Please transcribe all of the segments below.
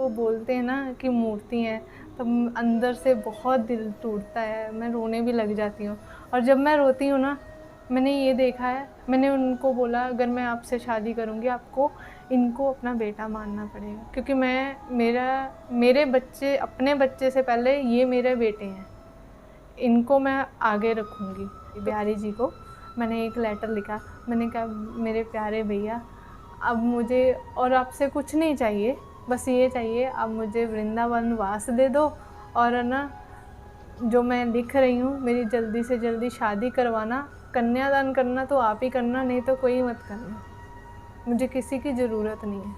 इनको बोलते हैं ना कि मूर्ति हैं, तब अंदर से बहुत दिल टूटता है, मैं रोने भी लग जाती हूँ। और जब मैं रोती हूँ ना, मैंने ये देखा है, मैंने उनको बोला अगर मैं आपसे शादी करूँगी आपको इनको अपना बेटा मानना पड़ेगा, क्योंकि मेरे बच्चे, अपने बच्चे से पहले ये मेरे बेटे हैं, इनको मैं आगे रखूँगी। बिहारी जी को मैंने एक लेटर लिखा, मैंने कहा मेरे प्यारे भैया, अब मुझे और आपसे कुछ नहीं चाहिए, बस ये चाहिए आप मुझे वृंदावन वास दे दो, और है ना जो मैं लिख रही हूँ मेरी जल्दी से जल्दी शादी करवाना, कन्यादान करना तो आप ही करना, नहीं तो कोई मत करना, मुझे किसी की ज़रूरत नहीं है।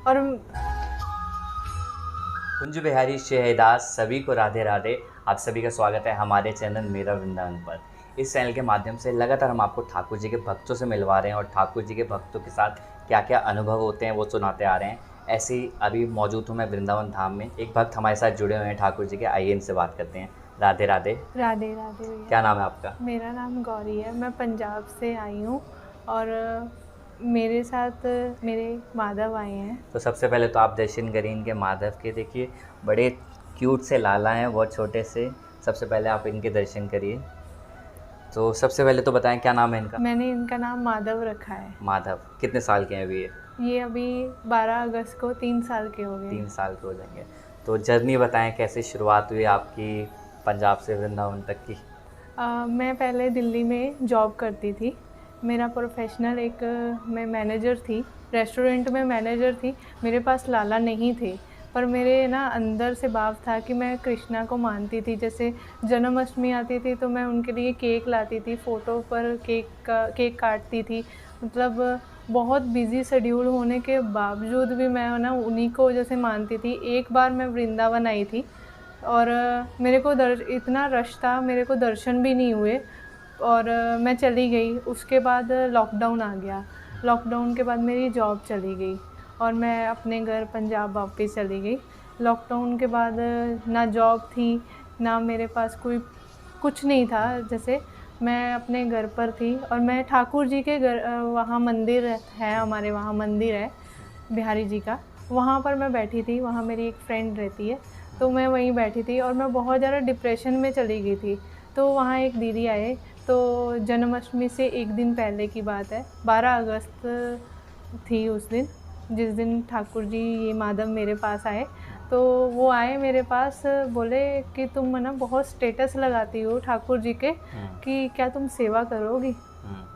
और कुंज बिहारी शहदास सभी को राधे राधे। आप सभी का स्वागत है हमारे चैनल मेरा वृंदावन पर। इस चैनल के माध्यम से लगातार हम आपको ठाकुर जी के भक्तों से मिलवा रहे हैं और ठाकुर जी के भक्तों के साथ क्या क्या अनुभव होते हैं वो सुनाते आ रहे हैं। ऐसे ही अभी मौजूद हूँ मैं वृंदावन धाम में, एक भक्त हमारे साथ जुड़े हुए हैं ठाकुर जी के। आइए इनसे बात करते हैं। राधे राधे। राधे राधे भैया। क्या नाम है आपका? मेरा नाम गौरी है, मैं पंजाब से आई हूँ और मेरे साथ मेरे माधव आए हैं। तो सबसे पहले तो आप दर्शन करिए इनके माधव के। देखिए बड़े क्यूट से लाला हैं, बहुत छोटे से। सबसे पहले आप इनके दर्शन करिए। तो सबसे पहले तो बताएं क्या नाम है इनका? मैंने इनका नाम माधव रखा है। माधव। कितने साल के हैं अभी ये अभी 12 अगस्त को 3 साल के हो गए। 3 साल के हो जाएंगे। तो जर्नी बताएं कैसे शुरुआत हुई आपकी पंजाब से वृंदावन तक की? मैं पहले दिल्ली में जॉब करती थी। मेरा प्रोफेशनल मैं मैनेजर थी, रेस्टोरेंट में मैनेजर थी। मेरे पास लाला नहीं थे, पर मेरे ना अंदर से भाव था कि मैं कृष्णा को मानती थी। जैसे जन्माष्टमी आती थी तो मैं उनके लिए केक लाती थी, फ़ोटो पर केक काटती थी। मतलब बहुत बिज़ी शेड्यूल होने के बावजूद भी मैं ना उन्हीं को जैसे मानती थी। एक बार मैं वृंदावन आई थी और मेरे को इतना रश था, मेरे को दर्शन भी नहीं हुए और मैं चली गई। उसके बाद लॉकडाउन आ गया। लॉकडाउन के बाद मेरी जॉब चली गई और मैं अपने घर पंजाब वापस चली गई। लॉकडाउन के बाद ना जॉब थी, ना मेरे पास कोई कुछ नहीं था। जैसे मैं अपने घर पर थी और मैं ठाकुर जी के घर, वहाँ मंदिर है, हमारे वहाँ मंदिर है बिहारी जी का, वहाँ पर मैं बैठी थी। वहाँ मेरी एक फ्रेंड रहती है, तो मैं वहीं बैठी थी और मैं बहुत ज़्यादा डिप्रेशन में चली गई थी। तो वहाँ एक दीदी आए, तो जन्माष्टमी से एक दिन पहले की बात है, 12 अगस्त थी उस दिन, जिस दिन ठाकुर जी ये माधव मेरे पास आए। तो वो आए मेरे पास, बोले कि तुम ना बहुत स्टेटस लगाती हो ठाकुर जी के, कि क्या तुम सेवा करोगी?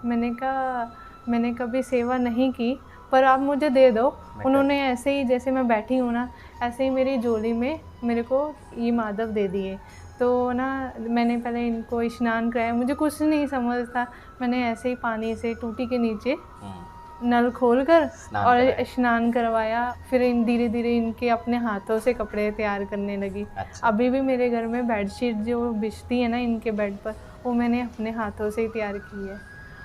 मैंने कहा मैंने कभी सेवा नहीं की, पर आप मुझे दे दो। उन्होंने ऐसे ही, जैसे मैं बैठी हूँ ना, ऐसे ही मेरी झोली में मेरे को ये माधव दे दिए। तो ना मैंने पहले इनको स्नान कराया, मुझे कुछ नहीं समझ था। मैंने ऐसे ही पानी से टूटी के नीचे नल खोलकर और स्नान करवाया। फिर धीरे धीरे इनके अपने हाथों से कपड़े तैयार करने लगी। अच्छा। अभी भी मेरे घर में बेडशीट जो बिछती है ना इनके बेड पर, वो मैंने अपने हाथों से ही तैयार की है।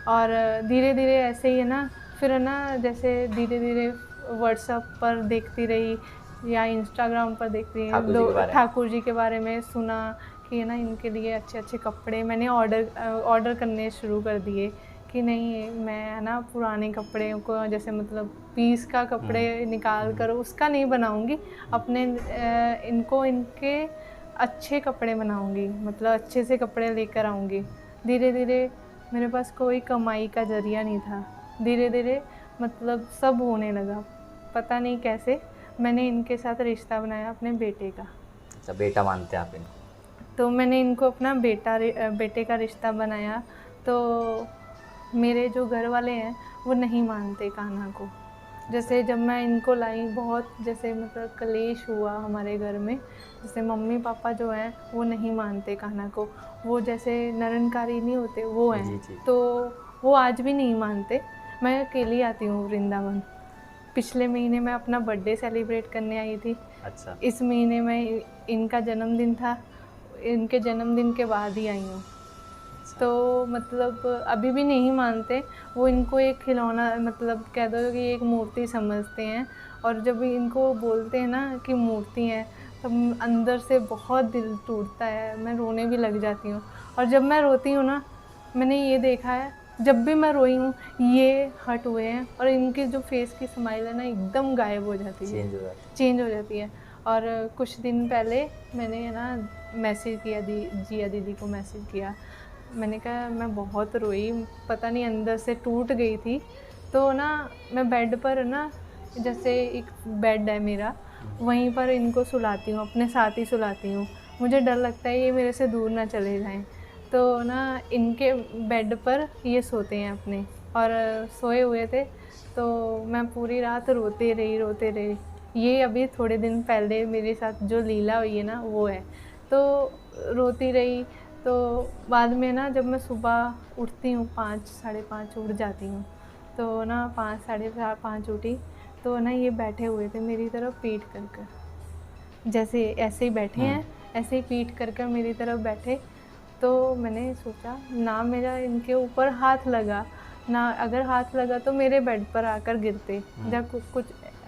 और धीरे धीरे ऐसे ही है ना, फिर है ना जैसे धीरे धीरे व्हाट्सएप पर देखती रही या इंस्टाग्राम पर देखती रही, ठाकुर जी के बारे में सुना कि है ना इनके लिए अच्छे अच्छे कपड़े मैंने ऑर्डर करने शुरू कर दिए। कि नहीं, मैं है ना पुराने कपड़े को, जैसे मतलब पीस का कपड़े निकाल कर उसका नहीं बनाऊंगी, अपने इनको इनके अच्छे कपड़े बनाऊंगी, मतलब अच्छे से कपड़े लेकर आऊँगी। धीरे धीरे मेरे पास कोई कमाई का ज़रिया नहीं था। धीरे धीरे मतलब सब होने लगा, पता नहीं कैसे मैंने इनके साथ रिश्ता बनाया अपने बेटे का। अच्छा, बेटा मानते हैं आप इनको? तो मैंने इनको अपना बेटे का रिश्ता बनाया। तो मेरे जो घर वाले हैं वो नहीं मानते कान्हा को। जैसे जब मैं इनको लाई, बहुत जैसे मतलब कलेश हुआ हमारे घर में। जैसे मम्मी पापा जो हैं वो नहीं मानते कान्हा को, वो जैसे निरंकारी नहीं होते वो हैं। जी जी। तो वो आज भी नहीं मानते। मैं अकेली आती हूँ वृंदावन। पिछले महीने मैं अपना बर्थडे सेलिब्रेट करने आई थी। अच्छा। इस महीने में इनका जन्मदिन था, इनके जन्मदिन के बाद ही आई हूँ। तो मतलब अभी भी नहीं मानते वो। इनको एक खिलौना, मतलब कह दो कि एक मूर्ति समझते हैं। और जब इनको बोलते हैं ना कि मूर्ति हैं, तब अंदर से बहुत दिल टूटता है, मैं रोने भी लग जाती हूँ। और जब मैं रोती हूँ ना, मैंने ये देखा है, जब भी मैं रोई हूँ ये हट हुए हैं, और इनकी जो फेस की स्माइल है ना एकदम गायब हो जाती है, चेंज हो जाती है। और कुछ दिन पहले मैंने है ना मैसेज किया जिया दीदी को मैसेज किया। मैंने कहा मैं बहुत रोई, पता नहीं अंदर से टूट गई थी। तो ना मैं बेड पर ना, जैसे एक बेड है मेरा, वहीं पर इनको सुलाती हूँ, अपने साथ ही सुलाती हूँ। मुझे डर लगता है ये मेरे से दूर ना चले जाएं। तो ना इनके बेड पर ये सोते हैं अपने, और सोए हुए थे। तो मैं पूरी रात रोते रही। ये अभी थोड़े दिन पहले मेरे साथ जो लीला हुई है ना वो है। तो रोती रही। तो बाद में ना जब मैं सुबह उठती हूँ 5 साढ़े 5 उठ जाती हूँ, तो ना 5 साढ़े 5 उठी, तो ना ये बैठे हुए थे मेरी तरफ पीठ कर, जैसे ऐसे ही बैठे हैं, ऐसे ही पीठ कर मेरी तरफ बैठे। तो मैंने सोचा ना मेरा इनके ऊपर हाथ लगा, ना अगर हाथ लगा तो मेरे बेड पर आकर गिरते, या कुछ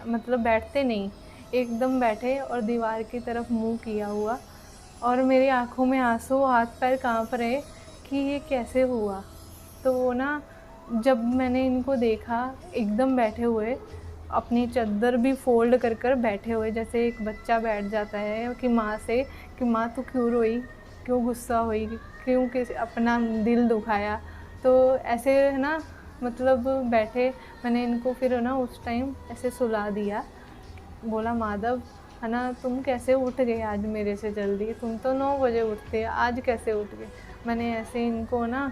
मतलब बैठते नहीं, एकदम बैठे और दीवार की तरफ मुंह किया हुआ, और मेरी आंखों में आंसू, हाथ पैर कांप रहे कि ये कैसे हुआ। तो वो ना जब मैंने इनको देखा एकदम बैठे हुए, अपनी चादर भी फोल्ड कर बैठे हुए, जैसे एक बच्चा बैठ जाता है कि माँ से, कि माँ तू क्यों रोई, क्यों गुस्सा हुई, क्यों किसी अपना दिल दुखाया। तो ऐसे है ना मतलब बैठे। मैंने इनको फिर ना उस टाइम ऐसे सुला दिया, बोला माधव है ना तुम कैसे उठ गए आज मेरे से जल्दी, तुम तो 9 बजे उठते, आज कैसे उठ गए। मैंने ऐसे इनको ना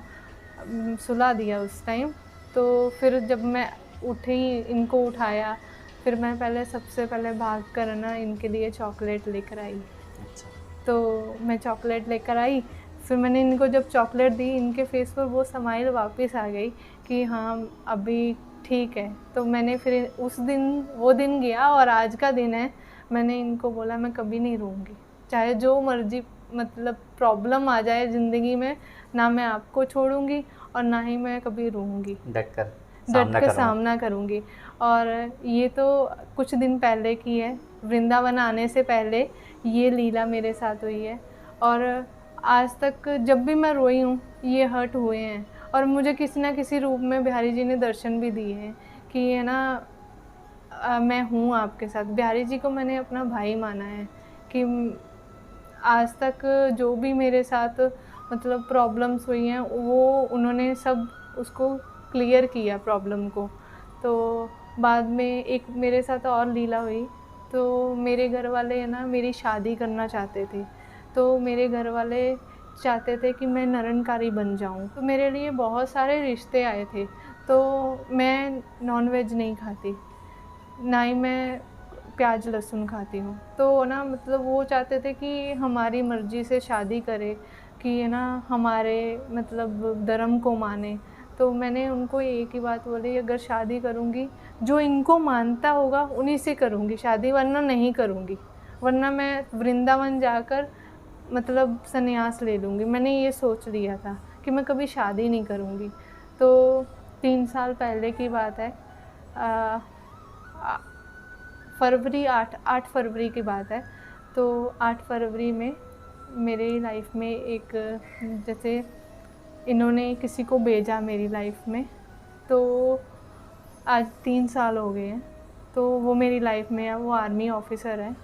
सुला दिया उस टाइम। तो फिर जब मैं उठी, इनको उठाया, फिर मैं सबसे पहले भाग कर ना इनके लिए चॉकलेट लेकर आई। अच्छा। तो मैं चॉकलेट लेकर आई, फिर मैंने इनको जब चॉकलेट दी, इनके फेस पर वो स्माइल वापस आ गई कि हाँ अभी ठीक है। तो मैंने फिर उस दिन, वो दिन गया और आज का दिन है, मैंने इनको बोला मैं कभी नहीं रोऊंगी, चाहे जो मर्जी मतलब प्रॉब्लम आ जाए ज़िंदगी में, ना मैं आपको छोड़ूंगी और ना ही मैं कभी रोऊंगी, डट कर सामना करूंगी। और ये तो कुछ दिन पहले की है, वृंदावन आने से पहले ये लीला मेरे साथ हुई है। और आज तक जब भी मैं रोई हूँ ये हर्ट हुए हैं, और मुझे किसी ना किसी रूप में बिहारी जी ने दर्शन भी दिए हैं कि है ना मैं हूँ आपके साथ। बिहारी जी को मैंने अपना भाई माना है कि आज तक जो भी मेरे साथ मतलब प्रॉब्लम्स हुई हैं वो उन्होंने सब उसको क्लियर किया प्रॉब्लम को। तो बाद में एक मेरे साथ और लीला हुई। तो मेरे घर वाले है ना मेरी शादी करना चाहते थे। तो मेरे घर वाले चाहते थे कि मैं निरंकारी बन जाऊं। तो मेरे लिए बहुत सारे रिश्ते आए थे। तो मैं नॉनवेज नहीं खाती, ना ही मैं प्याज लहसुन खाती हूँ। तो ना मतलब वो चाहते थे कि हमारी मर्ज़ी से शादी करे, कि है ना हमारे मतलब धर्म को माने। तो मैंने उनको एक ही बात बोली, अगर शादी करूँगी जो इनको मानता होगा उन्हीं से करूँगी शादी, वरना नहीं करूँगी, वरना मैं वृंदावन जाकर मतलब संन्यास ले लूँगी। मैंने ये सोच लिया था कि मैं कभी शादी नहीं करूँगी। तो 3 साल पहले की बात है, फरवरी 8 फरवरी की बात है। तो 8 फरवरी में मेरी लाइफ में एक, जैसे इन्होंने किसी को भेजा मेरी लाइफ में, तो आज 3 साल हो गए हैं। तो वो मेरी लाइफ में है, वो आर्मी ऑफिसर है,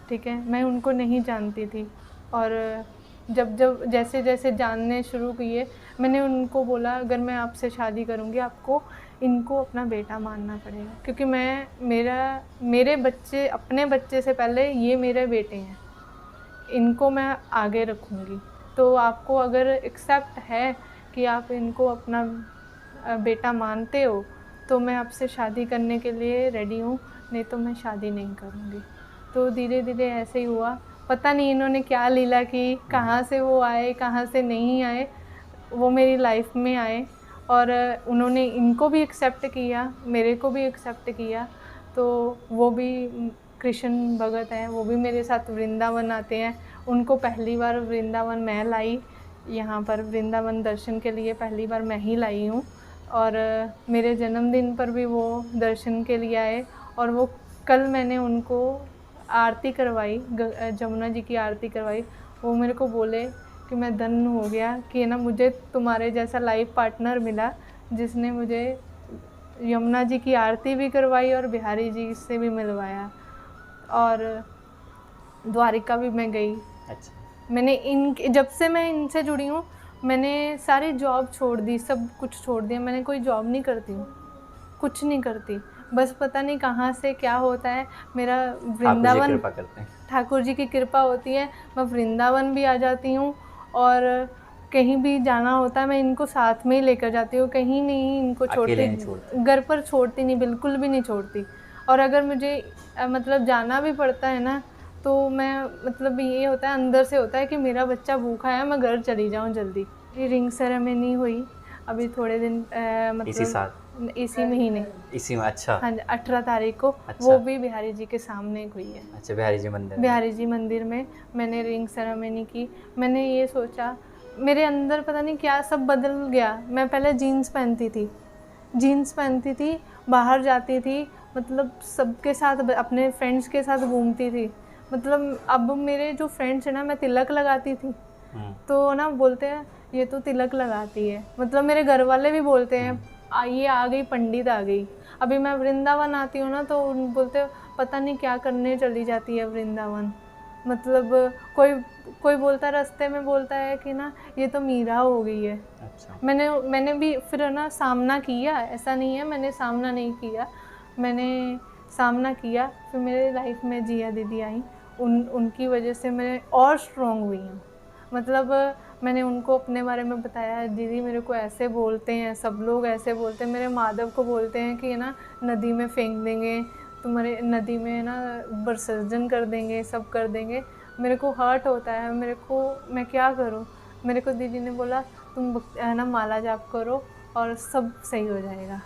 ठीक है। मैं उनको नहीं जानती थी, और जब जैसे जैसे जानने शुरू किए, मैंने उनको बोला अगर मैं आपसे शादी करूँगी आपको इनको अपना बेटा मानना पड़ेगा, क्योंकि मेरे बच्चे, अपने बच्चे से पहले ये मेरे बेटे हैं, इनको मैं आगे रखूँगी। तो आपको अगर एक्सेप्ट है कि आप इनको अपना बेटा मानते हो तो मैं आपसे शादी करने के लिए रेडी हूँ, नहीं तो मैं शादी नहीं करूँगी। तो धीरे धीरे ऐसे ही हुआ। पता नहीं इन्होंने क्या लीला की, कहाँ से वो आए, कहाँ से नहीं आए, वो मेरी लाइफ में आए और उन्होंने इनको भी एक्सेप्ट किया, मेरे को भी एक्सेप्ट किया। तो वो भी कृष्ण भगत हैं, वो भी मेरे साथ वृंदावन आते हैं। उनको पहली बार वृंदावन मैं लाई, यहाँ पर वृंदावन दर्शन के लिए पहली बार मैं ही लाई हूँ। और मेरे जन्मदिन पर भी वो दर्शन के लिए आए, और वो कल मैंने उनको आरती करवाई, जमुना जी की आरती करवाई। वो मेरे को बोले कि मैं धन्य हो गया कि ना मुझे तुम्हारे जैसा लाइफ पार्टनर मिला जिसने मुझे यमुना जी की आरती भी करवाई और बिहारी जी से भी मिलवाया। और द्वारिका भी मैं गई। अच्छा। मैंने जब से मैं इनसे जुड़ी हूँ, मैंने सारी जॉब छोड़ दी, सब कुछ छोड़ दिया। मैंने कोई जॉब नहीं करती हूँ, कुछ नहीं करती, बस पता नहीं कहाँ से क्या होता है। मेरा ठाकुर जी वृंदावन, कृपा करते हैं। ठाकुर जी की कृपा होती है, मैं वृंदावन भी आ जाती हूँ और कहीं भी जाना होता है मैं इनको साथ में ही लेकर जाती हूँ, कहीं नहीं इनको छोड़ती, अकेले नहीं छोड़ते। घर पर छोड़ती नहीं, बिल्कुल भी नहीं छोड़ती। और अगर मुझे मतलब जाना भी पड़ता है ना, तो मैं मतलब ये होता है, अंदर से होता है कि मेरा बच्चा भूखा है, मैं घर चली जाऊँ जल्दी। ये रिंग सेरेमनी हुई अभी थोड़े दिन इसी मतलब साल? इसी महीने, इसी में? अच्छा। हाँ जी, 18 तारीख को। अच्छा। वो भी बिहारी जी के सामने हुई है। अच्छा, बिहारी जी मंदिर में। बिहारी जी मंदिर में मैंने रिंग सेरेमनी की। मैंने ये सोचा, मेरे अंदर पता नहीं क्या सब बदल गया। मैं पहले जीन्स पहनती थी, बाहर जाती थी, मतलब सबके साथ, अपने फ्रेंड्स के साथ घूमती थी। मतलब अब मेरे जो फ्रेंड्स हैं ना, मैं तिलक लगाती थी तो ना बोलते हैं ये तो तिलक लगाती है। मतलब मेरे घर वाले भी बोलते हैं ये आ गई, पंडित आ गई। अभी मैं वृंदावन आती हूँ ना, तो बोलते पता नहीं क्या करने चली जाती है वृंदावन। मतलब कोई बोलता, रास्ते में बोलता है कि ना ये तो मीरा हो गई है। अच्छा। मैंने भी फिर ना सामना किया, ऐसा नहीं है मैंने सामना नहीं किया, मैंने सामना किया। फिर मेरे लाइफ में जिया दीदी आई, उनकी वजह से मैं और स्ट्रॉन्ग हुई हूँ। मतलब मैंने उनको अपने बारे में बताया, दीदी मेरे को ऐसे बोलते हैं, सब लोग ऐसे बोलते हैं, मेरे माधव को बोलते हैं कि ना नदी में फेंक देंगे, तुम्हारे नदी में ना विसर्जन कर देंगे, सब कर देंगे। मेरे को हर्ट होता है, मेरे को, मैं क्या करूं। मेरे को दीदी ने बोला तुम है ना माला जाप करो और सब सही हो जाएगा।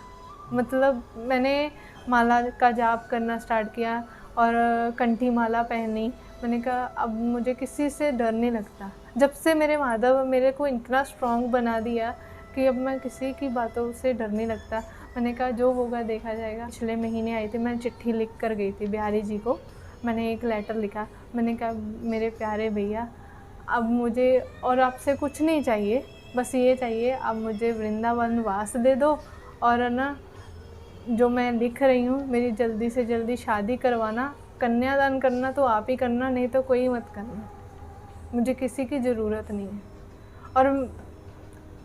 मतलब मैंने माला का जाप करना स्टार्ट किया और कंठी माला पहनी। मैंने कहा अब मुझे किसी से डर नहीं लगता। जब से मेरे माधव मेरे को इतना स्ट्रॉन्ग बना दिया कि अब मैं किसी की बातों से डर नहीं लगता। मैंने कहा जो होगा देखा जाएगा। पिछले महीने आई थी, मैं चिट्ठी लिख कर गई थी बिहारी जी को। मैंने एक लेटर लिखा, मैंने कहा मेरे प्यारे भैया, अब मुझे और आपसे कुछ नहीं चाहिए, बस ये चाहिए आप मुझे वृंदावन वास दे दो और ना जो मैं लिख रही हूँ मेरी जल्दी से जल्दी शादी करवाना। कन्यादान करना तो आप ही करना, नहीं तो कोई मत करना, मुझे किसी की ज़रूरत नहीं है। और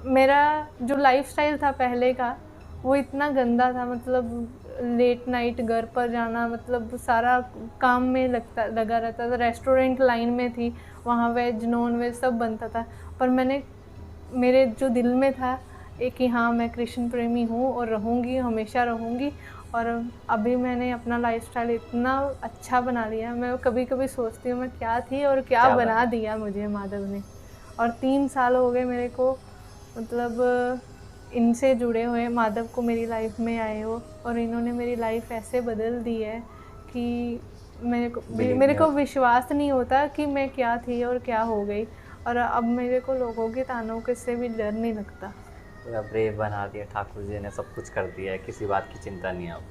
मेरा जो लाइफस्टाइल था पहले का वो इतना गंदा था, मतलब लेट नाइट घर पर जाना, मतलब सारा काम में लगा रहता था। रेस्टोरेंट लाइन में थी, वहाँ वेज नॉन वेज सब बनता था, पर मैंने, मेरे जो दिल में था एक कि हाँ मैं कृष्ण प्रेमी हूँ और रहूँगी, हमेशा रहूँगी। और अभी मैंने अपना लाइफस्टाइल इतना अच्छा बना लिया, मैं कभी कभी सोचती हूँ मैं क्या थी और क्या बना दिया मुझे माधव ने। और 3 साल हो गए मेरे को, मतलब इनसे जुड़े हुए, माधव को मेरी लाइफ में आए हो, और इन्होंने मेरी लाइफ ऐसे बदल दी है कि मेरे को विश्वास नहीं होता कि मैं क्या थी और क्या हो गई। और अब मेरे को लोगों के तानों के से भी डर नहीं लगता। पूरा ब्रेव बना दिया ठाकुर जी ने, सब कुछ कर दिया है, किसी बात की चिंता नहीं अब।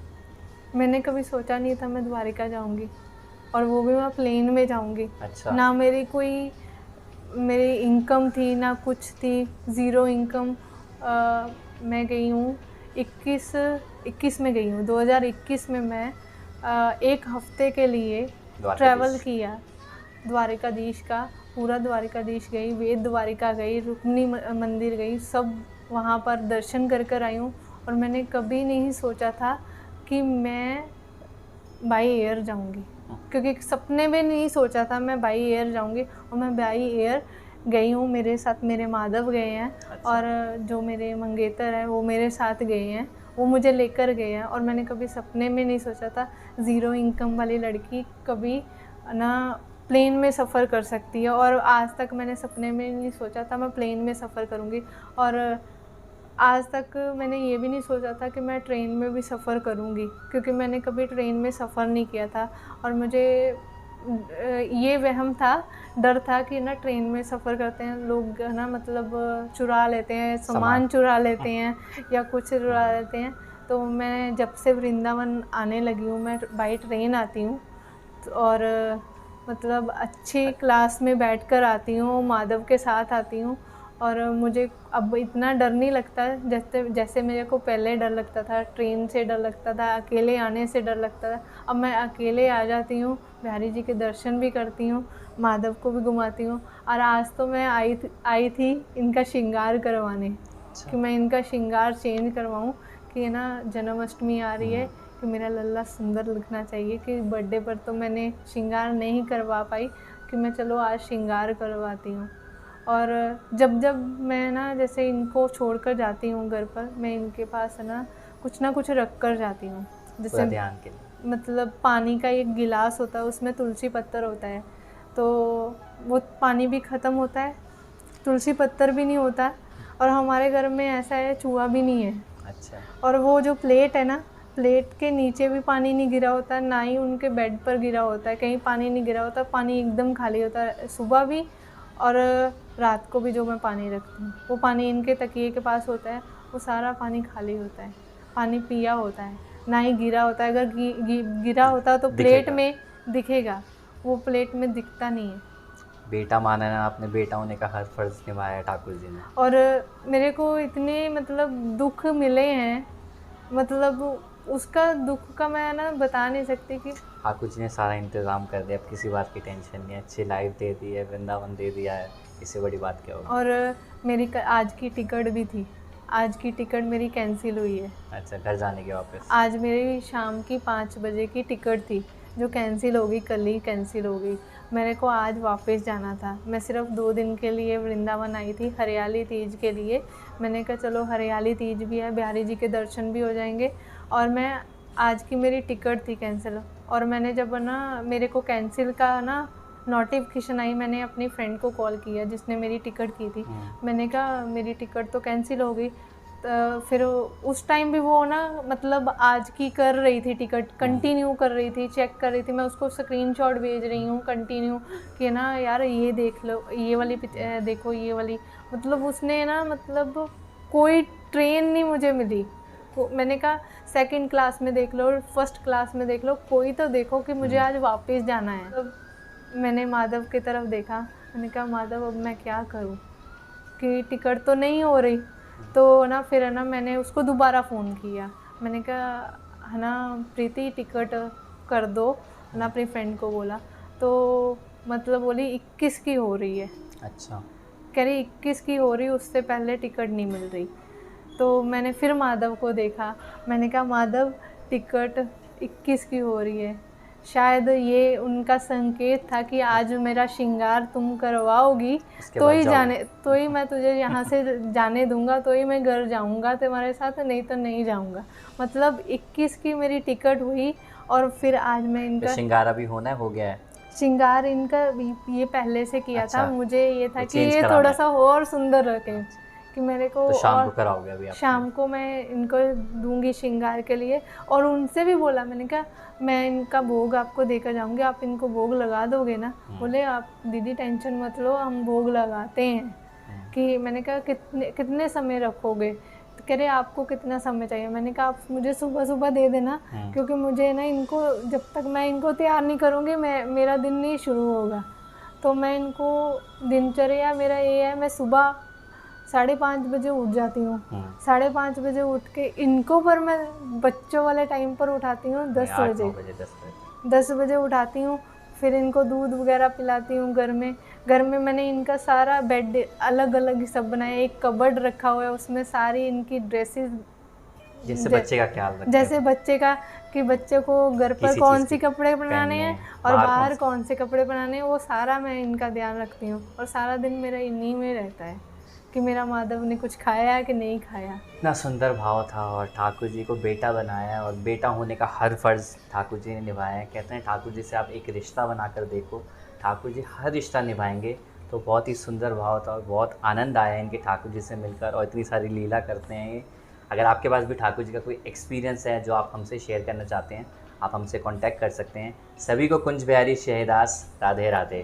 मैंने कभी सोचा नहीं था मैं द्वारिका जाऊंगी, और वो भी मैं प्लेन में जाऊंगी। अच्छा। ना मेरी इनकम थी ना कुछ थी, ज़ीरो इनकम। मैं गई हूँ 21 में गई हूँ, 2021 में मैं 1 हफ्ते के लिए ट्रैवल किया द्वारिकाधीश का, पूरा द्वारिकाधीश गई, वेद द्वारिका गई, रुक्मिणी मंदिर गई, सब वहाँ पर दर्शन कर कर आई हूँ। और मैंने कभी नहीं सोचा था कि मैं बाई एयर जाऊँगी, क्योंकि सपने में नहीं सोचा था मैं बाई एयर जाऊँगी, और मैं बाई एयर गई हूँ। मेरे साथ मेरे माधव गए हैं। अच्छा। और जो मेरे मंगेतर हैं वो मेरे साथ गए हैं, वो मुझे लेकर गए हैं। और मैंने कभी सपने में नहीं सोचा था ज़ीरो इनकम वाली लड़की कभी ना प्लेन में सफ़र कर सकती है। और आज तक मैंने सपने में नहीं सोचा था मैं प्लेन में सफ़र करूँगी। और आज तक मैंने ये भी नहीं सोचा था कि मैं ट्रेन में भी सफ़र करूँगी, क्योंकि मैंने कभी ट्रेन में सफ़र नहीं किया था। और मुझे ये वहम था, डर था कि ना ट्रेन में सफ़र करते हैं लोग, है ना, मतलब चुरा लेते हैं, सामान चुरा लेते हैं या कुछ चुरा लेते हैं। तो मैं जब से वृंदावन आने लगी हूँ मैं बाई ट्रेन आती हूँ, और मतलब अच्छी क्लास में बैठकर आती हूँ, माधव के साथ आती हूँ। और मुझे अब इतना डर नहीं लगता है जैसे जैसे मेरे को पहले डर लगता था। ट्रेन से डर लगता था, अकेले आने से डर लगता था। अब मैं अकेले आ जाती हूँ, बिहारी जी के दर्शन भी करती हूँ, माधव को भी घुमाती हूँ। और आज तो मैं आई थी इनका श्रृंगार करवाने, कि मैं इनका श्रृंगार चेंज करवाऊँ, कि ना जन्माष्टमी आ रही है, कि मेरा लल्ला सुंदर दिखना चाहिए। कि बर्थडे पर तो मैंने श्रृंगार नहीं करवा पाई, कि मैं चलो आज श्रृंगार करवाती हूँ। और जब जब मैं ना जैसे इनको छोड़कर जाती हूँ घर पर, मैं इनके पास है ना कुछ रख कर जाती हूँ। जैसे ध्यान के लिए मतलब पानी का एक गिलास होता है, उसमें तुलसी पत्तर होता है, तो वो पानी भी ख़त्म होता है, तुलसी पत्तर भी नहीं होता, और हमारे घर में ऐसा है चूहा भी नहीं है। अच्छा। और वो जो प्लेट है ना, प्लेट के नीचे भी पानी नहीं गिरा होता, ना ही उनके बेड पर गिरा होता है, कहीं पानी नहीं गिरा होता, पानी एकदम खाली होता है, सुबह भी और रात को भी। जो मैं पानी रखती हूँ वो पानी इनके तकिए के पास होता है, वो सारा पानी खाली होता है, पानी पिया होता है, ना ही गिरा होता है। अगर गिरा होता तो प्लेट में दिखेगा, वो प्लेट में दिखता नहीं है। बेटा माना ना आपने, बेटा होने का हर फर्ज निभाया ठाकुर जी ने। और मेरे को इतने मतलब दुख मिले हैं, मतलब उसका दुख का मैं ना बता नहीं सकती। कि ठाकुर जी ने सारा इंतज़ाम कर दिया, अब किसी बात की टेंशन नहीं है, अच्छी लाइफ दे दी है, वृंदावन दे दिया है, इससे बड़ी बात क्या होगी। और मेरी आज की टिकट भी थी, आज की टिकट मेरी कैंसिल हुई है। अच्छा, घर जाने के वापस? आज मेरी शाम की 5 बजे की टिकट थी, जो कैंसिल हो गई, कल ही कैंसिल हो गई। मेरे को आज वापस जाना था। मैं सिर्फ 2 दिन के लिए वृंदावन आई थी, हरियाली तीज के लिए। मैंने कहा चलो हरियाली तीज भी है, बिहारी जी के दर्शन भी हो जाएंगे। और मैं आज की मेरी टिकट थी कैंसिल, और मैंने जब ना मेरे को कैंसिल का ना नोटिफिकेशन आई, मैंने अपनी फ्रेंड को कॉल किया जिसने मेरी टिकट की थी। मैंने कहा मेरी टिकट तो कैंसिल हो गई। तो फिर उस टाइम भी वो ना मतलब आज की कर रही थी टिकट, कंटिन्यू कर रही थी, चेक कर रही थी। मैं उसको स्क्रीनशॉट भेज रही हूँ कंटिन्यू, कि ना यार ये देख लो, ये वाली देखो, ये वाली। मतलब उसने ना मतलब कोई ट्रेन नहीं मुझे मिली। मैंने कहा सेकंड क्लास में देख लो, फर्स्ट क्लास में देख लो, कोई तो देखो कि मुझे आज वापस जाना है। तो मैंने माधव की तरफ देखा, मैंने कहा माधव अब मैं क्या करूँ, कि टिकट तो नहीं हो रही। तो ना फिर है ना मैंने उसको दोबारा फ़ोन किया, मैंने कहा है ना प्रीति टिकट कर दो, है ना अपनी फ्रेंड को बोला। तो मतलब बोली 21 की हो रही है। अच्छा। कह रही 21 की हो रही, उससे पहले टिकट नहीं मिल रही। तो मैंने फिर माधव को देखा, मैंने कहा माधव टिकट 21 की हो रही है। शायद ये उनका संकेत था कि आज मेरा श्रृंगार तुम करवाओगी तो ही मैं तुझे यहाँ से जाने दूंगा, तो ही मैं घर जाऊँगा तुम्हारे साथ, नहीं तो नहीं जाऊँगा। मतलब 21 की मेरी टिकट हुई, और फिर आज मैं इनका श्रृंगार अभी होना हो गया है। श्रृंगार इनका ये पहले से किया था। मुझे ये था कि ये कराना थोड़ा सा और सुंदर रखें, कि मेरे को। तो शाम को कराओगे अभी आप? शाम को मैं इनको दूंगी श्रृंगार के लिए। और उनसे भी बोला, मैंने कहा मैं इनका भोग आपको देकर जाऊंगी, आप इनको भोग लगा दोगे ना? बोले आप दीदी टेंशन मत लो, हम भोग लगाते हैं। कि मैंने कहा कितने समय रखोगे? तो कह रहे आपको कितना समय चाहिए? मैंने कहा आप मुझे सुबह सुबह दे देना, क्योंकि मुझे ना इनको जब तक मैं इनको तैयार नहीं करूँगी मेरा दिन नहीं शुरू होगा। तो मैं इनको दिनचर्या मेरा ये है, मैं सुबह 5:30 बजे उठ जाती हूँ। 5:30 बजे उठ के इनको पर मैं बच्चों वाले टाइम पर उठाती हूँ 10 बजे। 10 बजे उठाती हूँ, फिर इनको दूध वगैरह पिलाती हूँ। घर में मैंने इनका सारा बेड अलग अलग ही सब बनाया, एक कबर्ड रखा हुआ है, उसमें सारी इनकी ड्रेसेस, जैसे बच्चे का ख्याल रखते जैसे बच्चे का, कि बच्चे को घर पर कौन सी कपड़े बनाने हैं और बाहर कौन से कपड़े बनाने हैं, वो सारा मैं इनका ध्यान रखती हूँ। और सारा दिन मेरा इन्हीं में रहता है कि मेरा माधव ने कुछ खाया है कि नहीं खाया। इतना सुंदर भाव था, और ठाकुर जी को बेटा बनाया, और बेटा होने का हर फर्ज ठाकुर जी ने निभाया है। कहते हैं ठाकुर जी से आप एक रिश्ता बनाकर देखो, ठाकुर जी हर रिश्ता निभाएंगे। तो बहुत ही सुंदर भाव था, और बहुत आनंद आया इनके ठाकुर जी से मिलकर, और इतनी सारी लीला करते हैं ये। अगर आपके पास भी ठाकुर जी का कोई एक्सपीरियंस है जो आप हमसे शेयर करना चाहते हैं, आप हमसे कांटेक्ट कर सकते हैं। सभी को कुंज बिहारी शहदास राधे राधे।